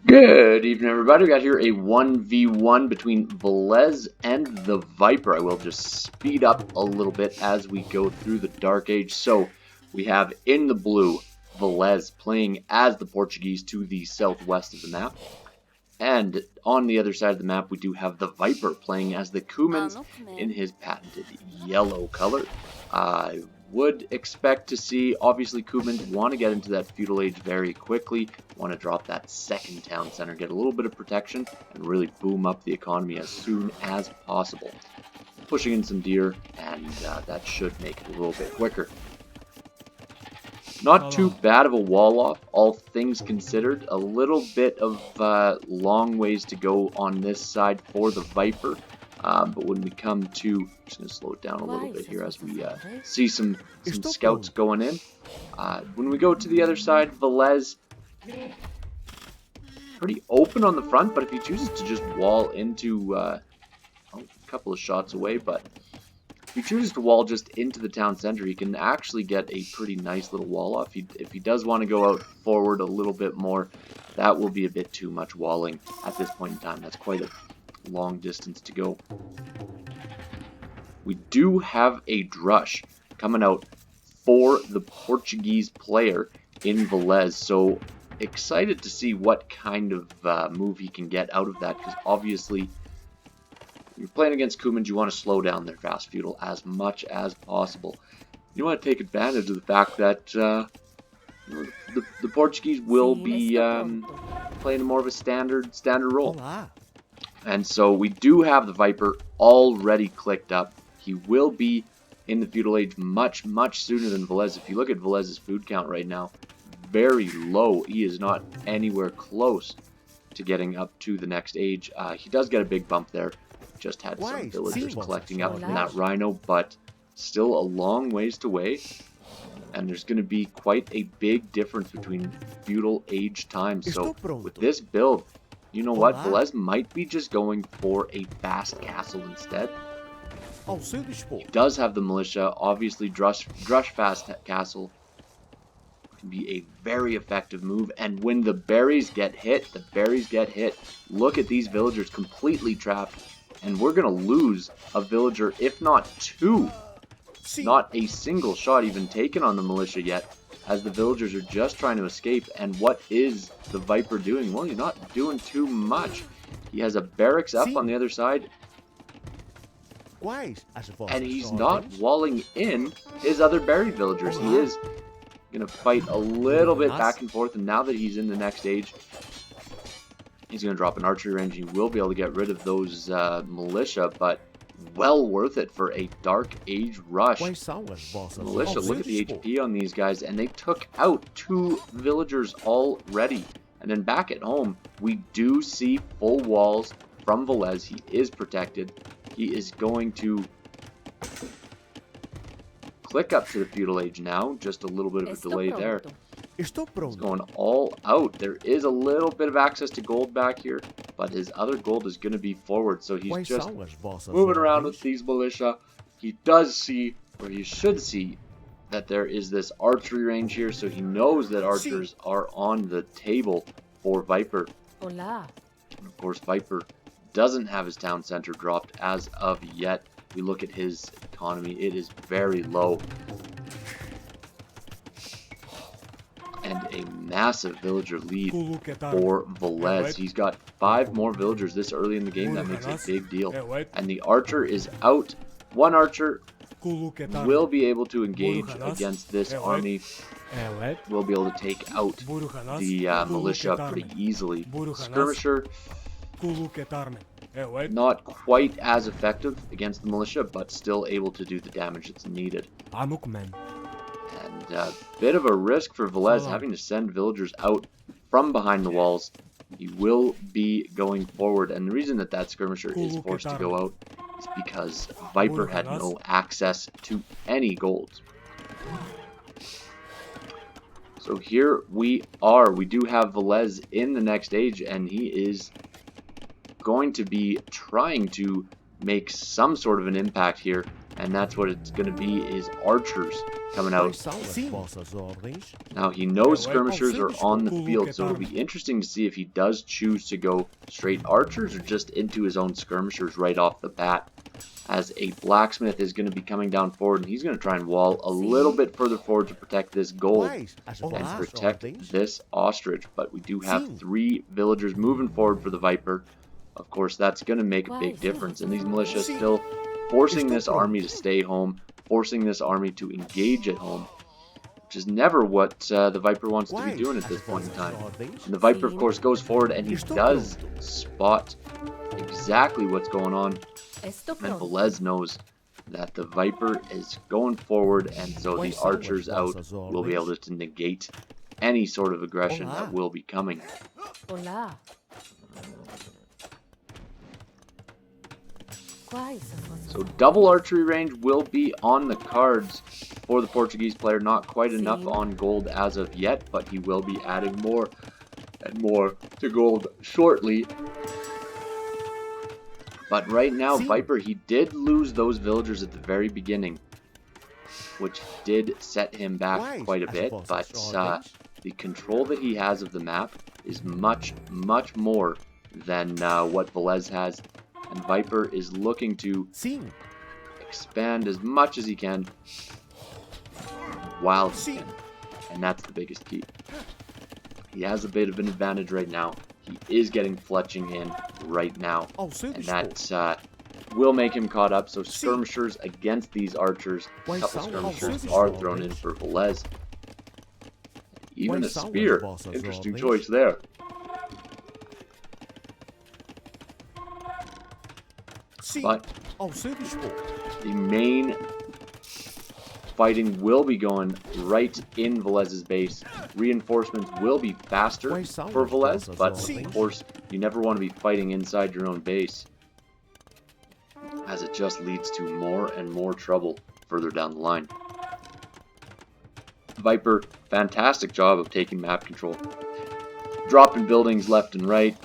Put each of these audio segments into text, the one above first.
Good evening, everybody. We got here a 1v1 between Villese and TheViper. I will just speed up a little bit as we go through the Dark Age. So, we have in the blue, Villese playing as the Portuguese to the southwest of the map. And on the other side of the map, we do have TheViper playing as the Cumans in his patented yellow color. I would expect to see, obviously, Cumans want to get into that feudal age very quickly, want to drop that second town center, get a little bit of protection, and really boom up the economy as soon as possible. Pushing in some deer, and that should make it a little bit quicker. Not too bad of a wall off, all things considered. A little bit of long ways to go on this side for the Viper. But when we come to, I'm just going to slow it down a little bit here as we see some scouts going in. When we go to the other side, Villese, pretty open on the front, but if he chooses to just wall into, a couple of shots away, but if he chooses to wall just into the town center, he can actually get a pretty nice little wall off. If he does want to go out forward a little bit more, that will be a bit too much walling at this point in time. That's quite a long distance to go. We do have a drush coming out for the Portuguese player in Villese, so excited to see what kind of move he can get out of that, because obviously when you're playing against Cumans, you want to slow down their fast feudal as much as possible. You want to take advantage of the fact that the Portuguese will be playing more of a standard role. And so we do have the Viper already clicked up. He will be in the feudal age much sooner than Villese. If you look at Villese's food count right now, very low. He is not anywhere close to getting up to the next age. He does get a big bump there. Just had some villagers collecting up from that rhino, but still a long ways to wait. And there's going to be quite a big difference between feudal age times. So with this build, you know what? Villese might be just going for a fast castle instead. He does have the militia. Obviously, drush fast castle can be a very effective move. And when the berries get hit, look at these villagers completely trapped. And we're going to lose a villager, if not two. Not a single shot even taken on the militia yet, as the villagers are just trying to escape. And what is the Viper doing? Well, he's not doing too much. He has a barracks up on the other side, and he's not walling in his other buried villagers. He is going to fight a little bit back and forth, and now that he's in the next age, he's going to drop an archery range. He will be able to get rid of those militia, but well worth it for a Dark Age rush. Militia, look at the HP on these guys, and they took out 2 villagers already. And then back at home, we do see full walls from Villese. He is protected. He is going to click up to the feudal age now. Just a little bit of a delay there. He's going all out. There is a little bit of access to gold back here, but his other gold is going to be forward, so he's just moving around with these militia. He does see, or he should see, that there is this archery range here, so he knows that archers are on the table for Viper. And of course, Viper doesn't have his town center dropped as of yet. We look at his economy, it is very low. And a massive villager lead for Villese. He's got 5 more villagers this early in the game. That makes a big deal. And the archer is out. One archer will be able to engage against this army. Will be able to take out the militia pretty easily. Skirmisher, not quite as effective against the militia, but still able to do the damage that's needed. And a bit of a risk for Villese, having to send villagers out from behind the walls. He will be going forward, and the reason that that skirmisher is forced to go out is because Viper had no access to any gold. So here we are. We do have Villese in the next age, and he is going to be trying to make some sort of an impact here and that's what it's going to be, is archers coming out. Now he knows skirmishers are on the field, so it'll be interesting to see if he does choose to go straight archers or just into his own skirmishers right off the bat, as a blacksmith is going to be coming down forward, and he's going to try and wall a little bit further forward to protect this gold and protect this ostrich. But we do have 3 villagers moving forward for the Viper. Of course, that's going to make a big difference, and these militia still forcing this army to stay home, forcing this army to engage at home, which is never what the Viper wants to be doing at this point in time. And the Viper, of course, goes forward, and he does spot exactly what's going on, and Villese knows that the Viper is going forward, and so the archers out will be able to negate any sort of aggression that will be coming. So double archery range will be on the cards for the Portuguese player. Not quite enough on gold as of yet, but he will be adding more and more to gold shortly. But right now, Viper, he did lose those villagers at the very beginning, which did set him back quite a bit. But the control that he has of the map is much, much more than what Villese has. And Viper is looking to expand as much as he can while he can. And that's the biggest key. He has a bit of an advantage right now. He is getting fletching in right now. And that will make him caught up. So skirmishers against these archers. A couple skirmishers are thrown in for Villese. Even a spear. Interesting choice there. But the main fighting will be going right in Villese's base. Reinforcements will be faster for Villese, but of course you never want to be fighting inside your own base, as it just leads to more and more trouble further down the line. Viper, fantastic job of taking map control, dropping buildings left and right,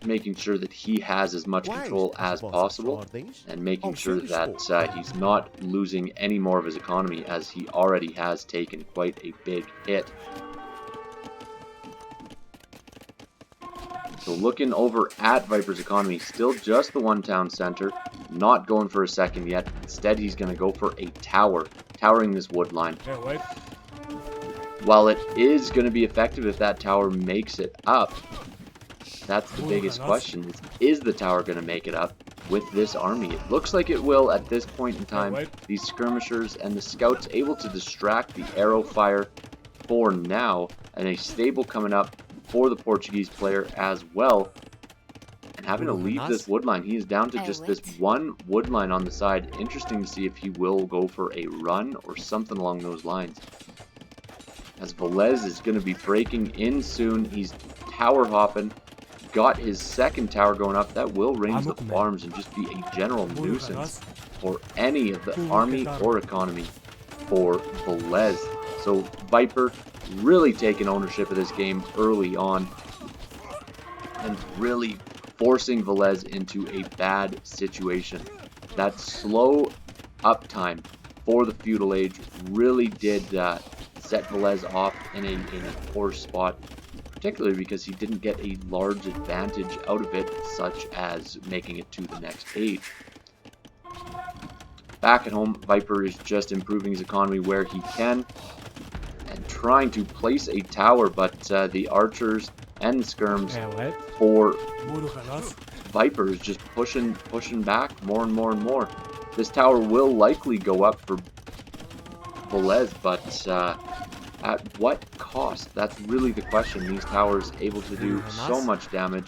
making sure that he has as much control as possible, and making sure that he's not losing any more of his economy, as he already has taken quite a big hit. So looking over at Viper's economy, still just the one town center, not going for a second yet. Instead, he's going to go for a tower, towering this wood line. While it is going to be effective if that tower makes it up, that's the biggest question. Is the tower going to make it up with this army? It looks like it will at this point in time. These skirmishers and the scouts able to distract the arrow fire for now, and a stable coming up for the Portuguese player as well. And having to leave this wood line, he is down to just this one wood line on the side. Interesting to see if he will go for a run or something along those lines, as Villese is going to be breaking in soon. He's tower hopping. Got his second tower going up. That will range the farms and just be a general nuisance for any of the army or economy for Villese. So Viper really taking ownership of this game early on and really forcing Villese into a bad situation. That slow uptime for the feudal age really did set Villese off in a poor spot, particularly because he didn't get a large advantage out of it, such as making it to the next page. Back at home, Viper is just improving his economy where he can and trying to place a tower, but the archers and the skirms for Viper is just pushing back more and more and more. This tower will likely go up for Villese, but at what cost? That's really the question. These towers able to do so much damage,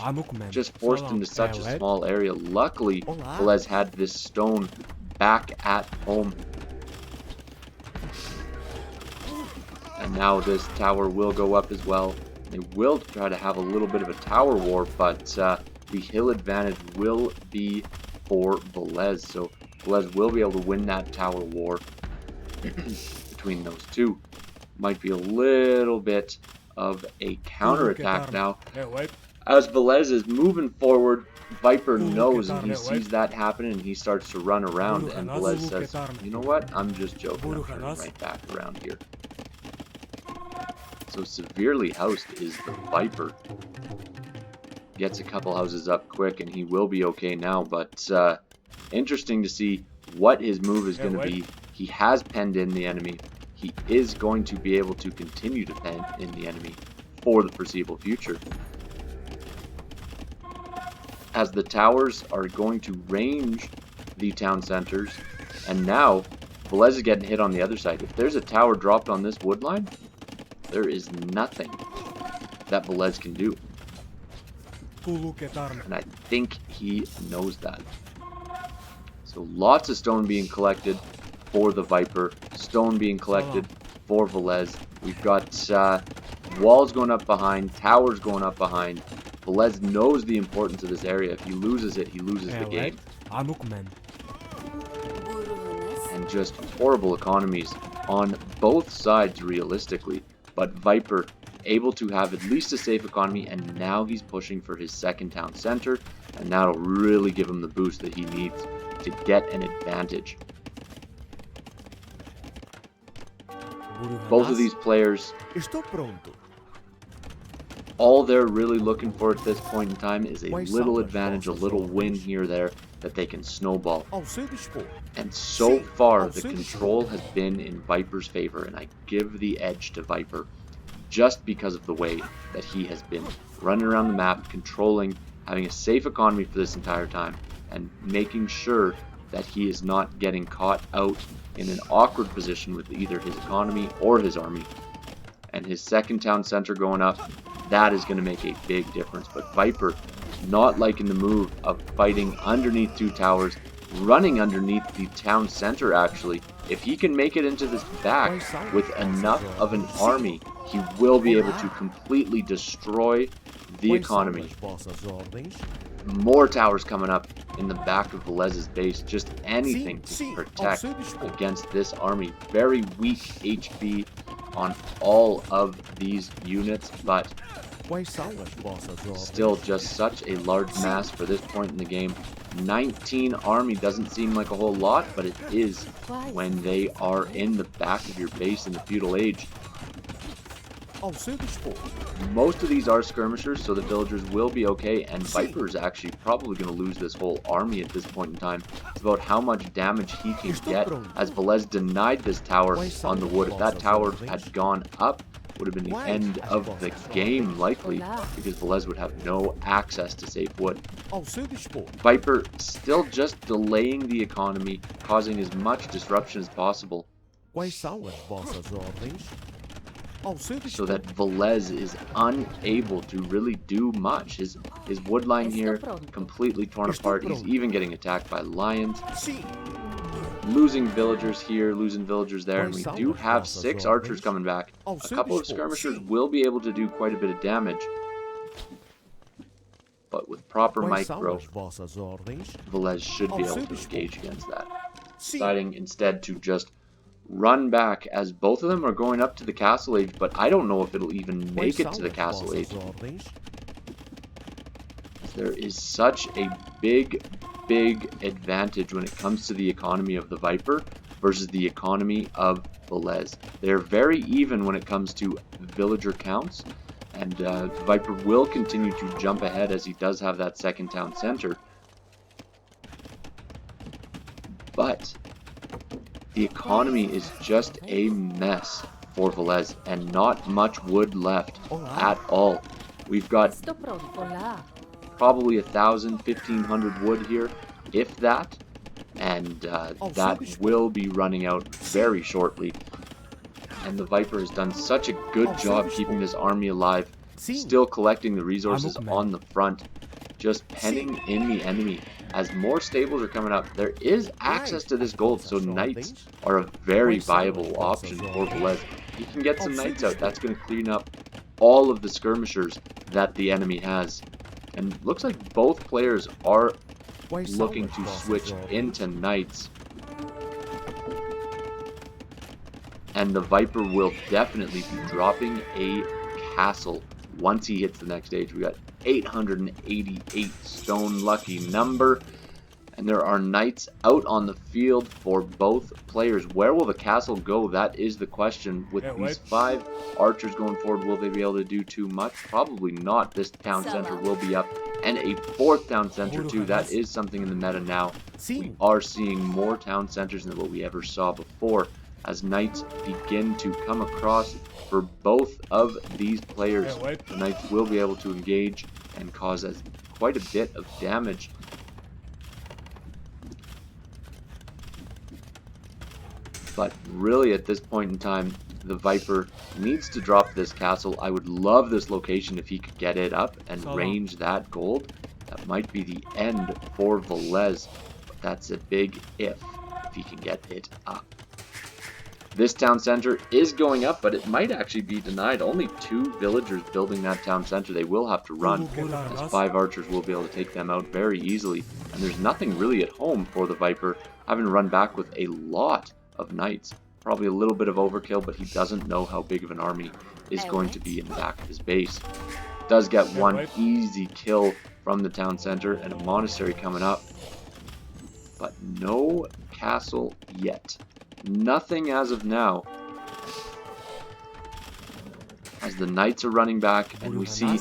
just forced into such a small area. Luckily, Villese had this stone back at home. And now this tower will go up as well. They will try to have a little bit of a tower war, but the hill advantage will be for Villese. So Villese will be able to win that tower war between those two. Might be a little bit of a counterattack now, As Villese is moving forward, Viper knows and he sees that happening and he starts to run around, and Villese says, you know what, I'm just joking, I'm turning right back around here. So severely housed is the Viper. Gets a couple houses up quick and he will be okay now, but interesting to see what his move is going to be. He has penned in the enemy. He is going to be able to continue to pen in the enemy for the foreseeable future, as the towers are going to range the town centers. And now Villese is getting hit on the other side. If there's a tower dropped on this wood line, there is nothing that Villese can do. And I think he knows that. So lots of stone being collected for the Viper. Stone being collected for Villese. We've got walls going up behind. Towers going up behind. Villese knows the importance of this area. If he loses it, he loses the game. And just horrible economies on both sides realistically. But Viper able to have at least a safe economy, and now he's pushing for his second town center, and that'll really give him the boost that he needs to get an advantage. Both of these players, all they're really looking for at this point in time is a little advantage, a little win here or there that they can snowball. And so far the control has been in Viper's favor, and I give the edge to Viper just because of the way that he has been running around the map, controlling, having a safe economy for this entire time, and making sure that he is not getting caught out in an awkward position with either his economy or his army. And his second town center going up, that is going to make a big difference. But Viper not liking the move of fighting underneath two towers, running underneath the town center actually. If he can make it into this back with enough of an army, he will be able to completely destroy the economy. More towers coming up in the back of Villese's base. Just anything to protect against this army. Very weak HP on all of these units, but still just such a large mass for this point in the game. 19 army doesn't seem like a whole lot, but it is when they are in the back of your base in the feudal age. Most of these are skirmishers, so the villagers will be okay, and Viper is actually probably going to lose this whole army at this point in time. It's about how much damage he can get, as Villese denied this tower on the wood. If that tower had gone up, would have been the end of the game, likely, because Villese would have no access to safe wood. Viper still just delaying the economy, causing as much disruption as possible, so that Villese is unable to really do much. His wood line here completely torn apart. He's even getting attacked by lions. Losing villagers here, losing villagers there, and we do have 6 archers coming back. A couple of skirmishers will be able to do quite a bit of damage, but with proper micro, Villese should be able to engage against that. Deciding instead to just run back, as both of them are going up to the castle age, but I don't know if it'll even make it to the castle age. There is such a big advantage when it comes to the economy of the Viper versus the economy of Villese. They're very even when it comes to villager counts, and the Viper will continue to jump ahead as he does have that second town center. But the economy is just a mess for Villese, and not much wood left at all. We've got probably 1,000, 1,500 wood here, if that, and that will be running out very shortly. And the Viper has done such a good job keeping this army alive, still collecting the resources on the front, just penning in the enemy. As more stables are coming up, there is access to this gold, so knights are a very viable option for Villese. He can get some knights out. That's going to clean up all of the skirmishers that the enemy has. And looks like both players are looking to switch into knights. And the Viper will definitely be dropping a castle once he hits the next stage. We got 888 stone, lucky number. And there are knights out on the field for both players. Where will the castle go? That is the question. With these 5 archers going forward, will they be able to do too much? Probably not. This town center will be up. And a 4th town center too. That is something in the meta now. We are seeing more town centers than what we ever saw before, as knights begin to come across for both of these players. The knights will be able to engage and cause quite a bit of damage. But really, at this point in time, the Viper needs to drop this castle. I would love this location if he could get it up and range that gold. That might be the end for Villese, but that's a big if he can get it up. This town center is going up, but it might actually be denied. Only 2 villagers building that town center. They will have to run, as 5 archers will be able to take them out very easily. And there's nothing really at home for the Viper, having to run back with a lot of knights. Probably a little bit of overkill, but he doesn't know how big of an army is going to be in the back of his base. Does get 1 easy kill from the town center and a monastery coming up, but no castle yet. Nothing as of now, as the knights are running back, and we see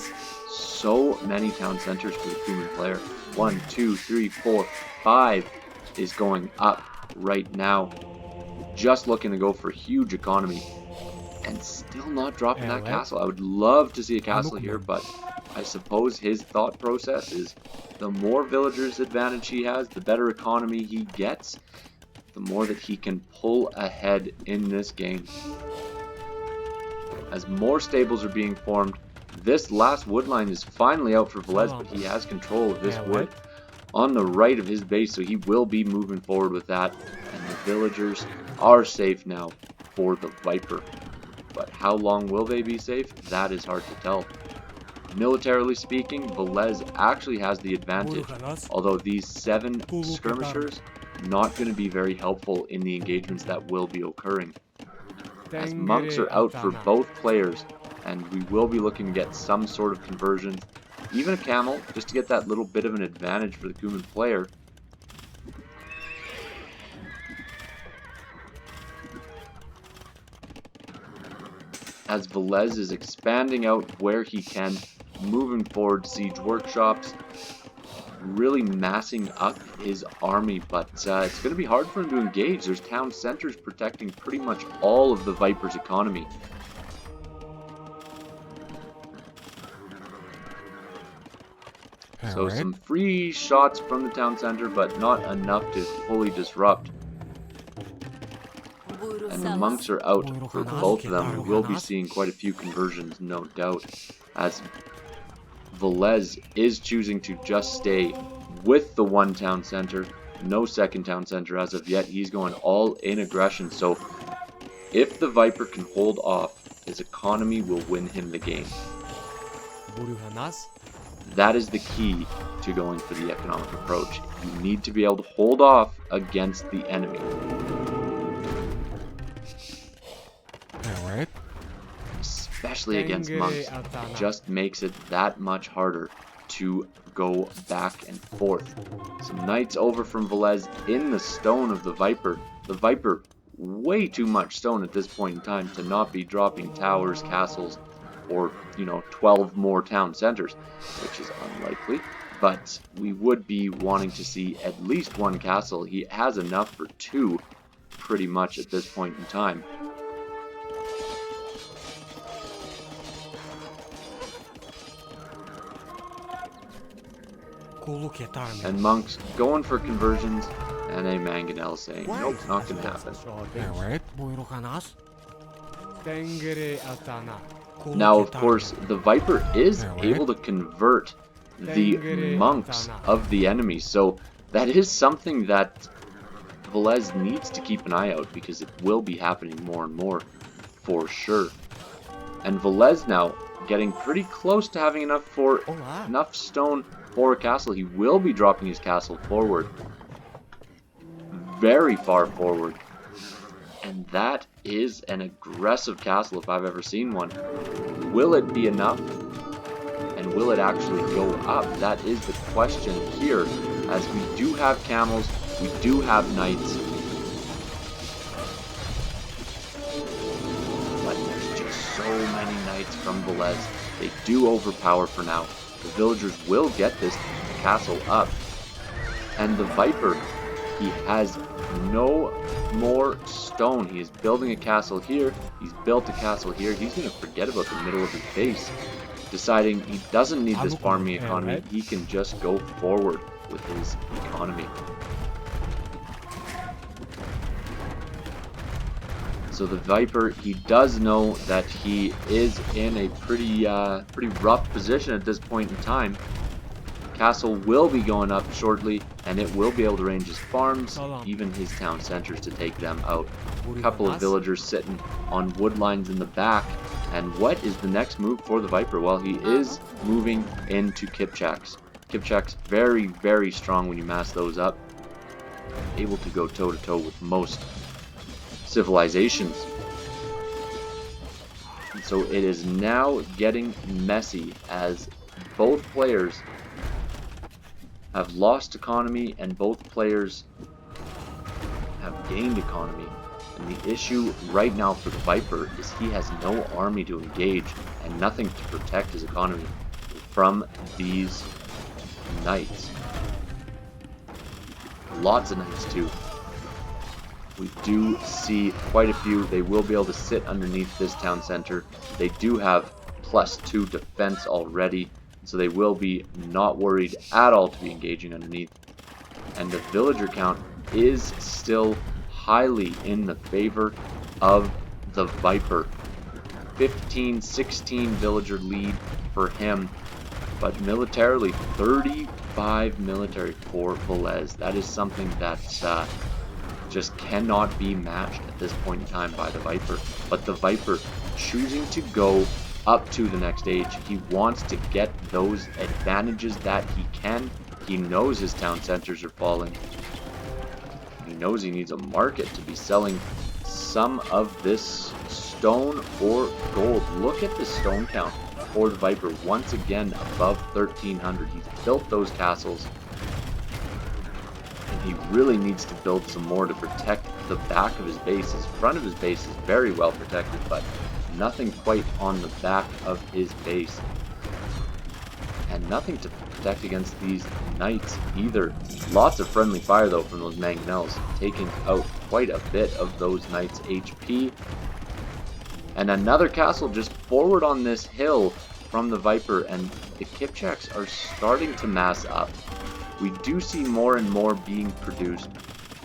so many town centers for the Cuman player. 1, 2, 3, 4, 5 is going up right now. Just looking to go for huge economy and still not dropping that castle. I would love to see a castle here, but I suppose his thought process is the more villagers advantage he has, the better economy he gets, the more that he can pull ahead in this game. As more stables are being formed, this last wood line is finally out for Villese, but he has control of this wood on the right of his base, so he will be moving forward with that, and the villagers are safe now for the Viper. But how long will they be safe? That is hard to tell. Militarily speaking, Villese actually has the advantage, although these 7 skirmishers not going to be very helpful in the engagements that will be occurring, as monks are out for both players, and we will be looking to get some sort of conversions, even a camel, just to get that little bit of an advantage for the Cuman player. As Villese is expanding out where he can, moving forward siege workshops, really massing up his army, but it's going to be hard for him to engage. There's town centers protecting pretty much all of the Viper's economy. So some free shots from the town center, but not enough to fully disrupt. And the monks are out for both of them. We will be seeing quite a few conversions, no doubt, as Villese is choosing to just stay with the 1 town center. No 2nd town center as of yet. He's going all in aggression. So if the Viper can hold off, his economy will win him the game. That is the key to going for the economic approach. You need to be able to hold off against the enemy. Especially against monks. It just makes it that much harder to go back and forth. Some knights over from Villese in the stone of the Viper. The Viper, way too much stone at this point in time to not be dropping towers, castles, or, 12 more town centers, which is unlikely. But we would be wanting to see at least 1 castle. He has enough for 2, pretty much at this point in time. And monks going for conversions, and a mangonel saying, nope, not gonna happen. Now, of course, the Viper is able to convert the monks of the enemy, so that is something that Villese needs to keep an eye out, because it will be happening more and more, for sure. And Villese now getting pretty close to having enough stone for a castle. He will be dropping his castle forward, very far forward, and that is an aggressive castle if I've ever seen one. Will it be enough? and will it actually go up? That is the question here, as we do have camels, we do have knights, but there's just so many knights from Villese. They do overpower for now. The villagers will get this castle up, and the Viper, he has no more stone. He is building a castle here. He's built a castle here. He's going to forget about the middle of his base, deciding he doesn't need this farming economy. He can just go forward with his economy. So the Viper, he does know that he is in a pretty rough position at this point in time. Castle will be going up shortly, and it will be able to range his farms, even his town centers, to take them out. A couple of villagers sitting on wood lines in the back. And what is the next move for the Viper? Well, he is moving into Kipchaks. Kipchaks, very, very strong when you mass those up. Able to go toe-to-toe with most civilizations. And so it is now getting messy, as both players have lost economy and both players have gained economy. And the issue right now for the Viper is he has no army to engage and nothing to protect his economy from these knights. Lots of knights too. We do see quite a few. They will be able to sit underneath this town center. They do have +2 defense already, so they will be not worried at all to be engaging underneath. And the villager count is still highly in the favor of the Viper. 15, 16 villager lead for him, but militarily 35 military for Villese. That is something that just cannot be matched at this point in time by the Viper. But the Viper choosing to go up to the next stage. He wants to get those advantages that he can. He knows his town centers are falling. He knows he needs a market to be selling some of this stone or gold. Look at the stone count for the Viper, once again above 1,300. He's built those castles, and he really needs to build some more to protect the back of his base. His front of his base is very well protected, but nothing quite on the back of his base. And nothing to protect against these knights either. Lots of friendly fire though from those mangonels, taking out quite a bit of those knights' HP. And another castle just forward on this hill from the Viper, and the Kipchaks are starting to mass up. We do see more and more being produced,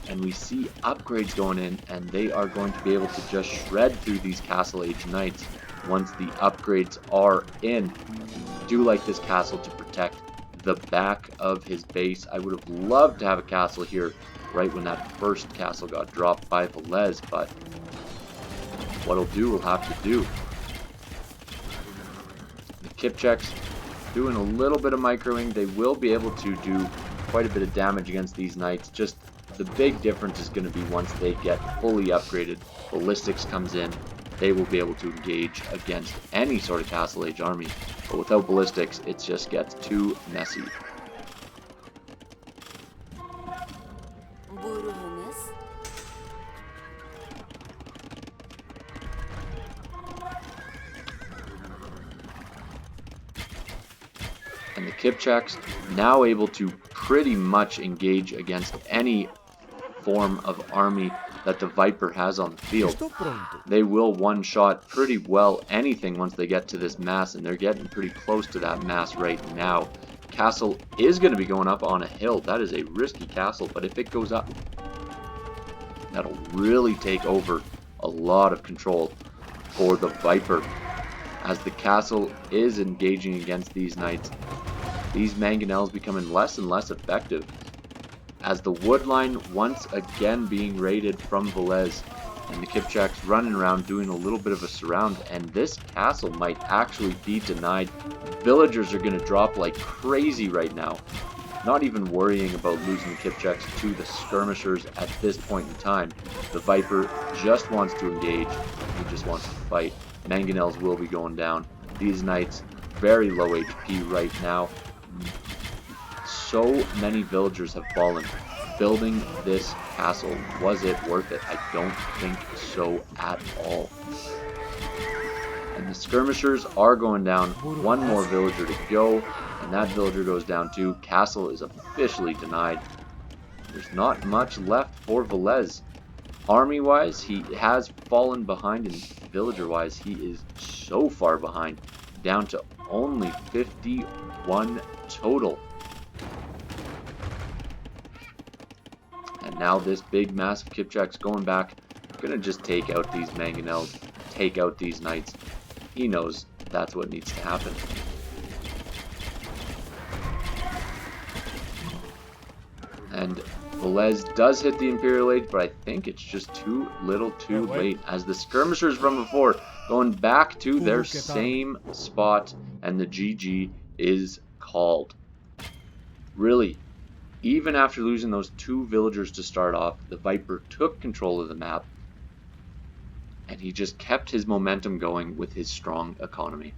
and we see upgrades going in, and they are going to be able to just shred through these castle age knights once the upgrades are in. I do like this castle to protect the back of his base. I would have loved to have a castle here right when that first castle got dropped by Villese, but what'll do will have to do. The Kipchaks doing a little bit of microing. They will be able to do quite a bit of damage against these knights. Just the big difference is going to be once they get fully upgraded, ballistics comes in, they will be able to engage against any sort of castle age army. But without ballistics, it just gets too messy. And the Kipchaks now able to pretty much engage against any form of army that the Viper has on the field. They will one-shot pretty well anything once they get to this mass, and they're getting pretty close to that mass right now. Castle is going to be going up on a hill. That is a risky castle, but if it goes up, that'll really take over a lot of control for the Viper. As the castle is engaging against these knights, these mangonels becoming less and less effective, as the wood line once again being raided from Villese, and the Kipchaks running around doing a little bit of a surround, and this castle might actually be denied. Villagers are going to drop like crazy right now, not even worrying about losing the Kipchaks to the skirmishers at this point in time. The Viper just wants to engage, he just wants to fight. Mangonels will be going down. These knights very low HP right now. So many villagers have fallen. Building this castle, was it worth it? I don't think so at all. And the skirmishers are going down. One more villager to go, and that villager goes down too. Castle is officially denied. There's not much left for Villese. Army-wise, he has fallen behind, and villager-wise, he is so far behind, down to only 51 total. And now this big, massive Kipchak's going back, gonna just take out these mangonels, take out these knights. He knows that's what needs to happen. And Villese does hit the Imperial Age, but I think it's just too little too late, as the skirmishers from before going back to their same spot, and the GG is called. Really, even after losing those 2 villagers to start off, the Viper took control of the map, and he just kept his momentum going with his strong economy.